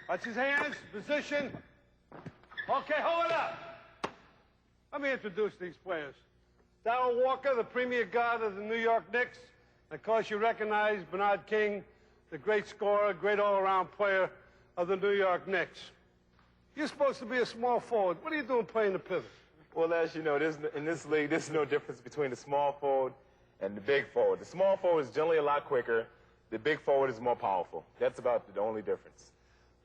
Watch his hands, position. Okay, hold it up. Let me introduce these players. Darrell Walker, the premier guard of the New York Knicks. Of course, you recognize Bernard King, the great scorer, great all-around player of the New York Knicks. You're supposed to be a small forward. What are you doing playing the pivot? Well, as you know, in this league, there's no difference between the small forward and the big forward. The small forward is generally a lot quicker. The big forward is more powerful. That's about the only difference.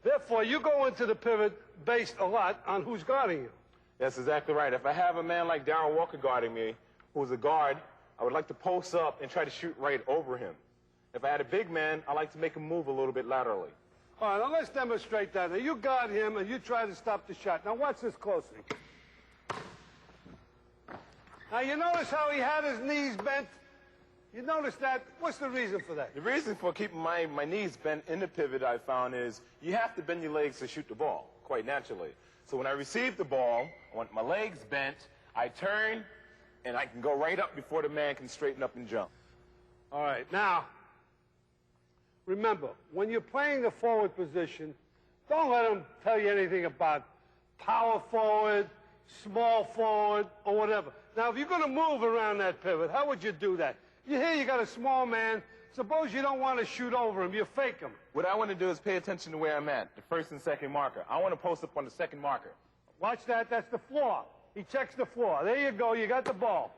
Therefore, you go into the pivot based a lot on who's guarding you. That's exactly right. If I have a man like Darrell Walker guarding me, who's a guard, I would like to post up and try to shoot right over him. If I had a big man, I like to make him move a little bit laterally. All right, now let's demonstrate that. Now, you guard him, and you try to stop the shot. Now, watch this closely. Now, you notice how he had his knees bent? You notice that? What's the reason for that? The reason for keeping my knees bent in the pivot, I found, is you have to bend your legs to shoot the ball, quite naturally. So when I receive the ball, I want my legs bent, I turn, and I can go right up before the man can straighten up and jump. All right, now, remember, when you're playing the forward position, don't let them tell you anything about power forward, small forward, or whatever. Now, if you're going to move around that pivot, how would you do that? You got a small man. Suppose you don't want to shoot over him. You fake him. What I want to do is pay attention to where I'm at, the first and second marker. I want to post up on the second marker. Watch that. That's the floor. He checks the floor. There you go. You got the ball.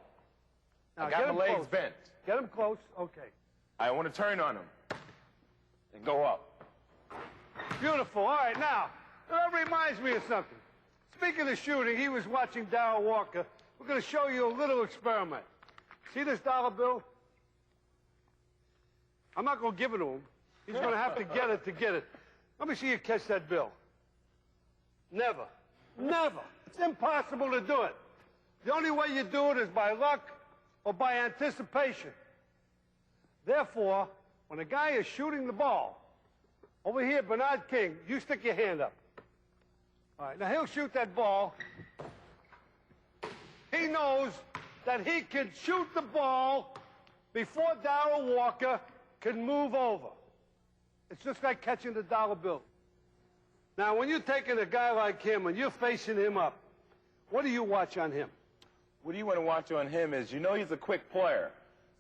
Now, I got my legs bent. Get him close. Okay. I want to turn on him and go up. Beautiful. All right, now, that reminds me of something. Speaking of shooting, he was watching Darrell Walker. We're going to show you a little experiment. See this dollar bill? I'm not going to give it to him. He's going to have to get it to get it. Let me see you catch that bill. Never. Never. It's impossible to do it. The only way you do it is by luck or by anticipation. Therefore, when a guy is shooting the ball, over here, Bernard King, you stick your hand up. All right, now he'll shoot that ball. He knows that he can shoot the ball before Darrell Walker can move over. It's just like catching the dollar bill. Now, when you're taking a guy like him and you're facing him up, what do you watch on him? What you want to watch on him is, you know he's a quick player.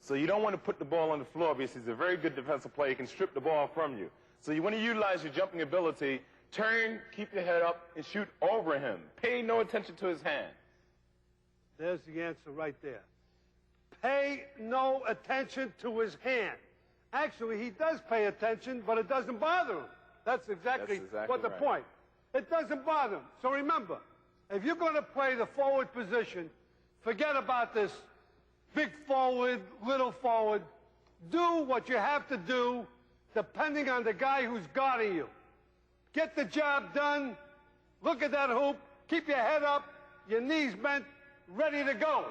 So you don't want to put the ball on the floor because he's a very good defensive player. He can strip the ball from you. So you want to utilize your jumping ability, turn, keep your head up, and shoot over him. Pay no attention to his hand. There's the answer right there. Pay no attention to his hand. Actually, he does pay attention, but it doesn't bother him. That's exactly what the point. It doesn't bother him. So remember, if you're going to play the forward position, forget about this big forward, little forward. Do what you have to do depending on the guy who's guarding you. Get the job done. Look at that hoop. Keep your head up, your knees bent, ready to go.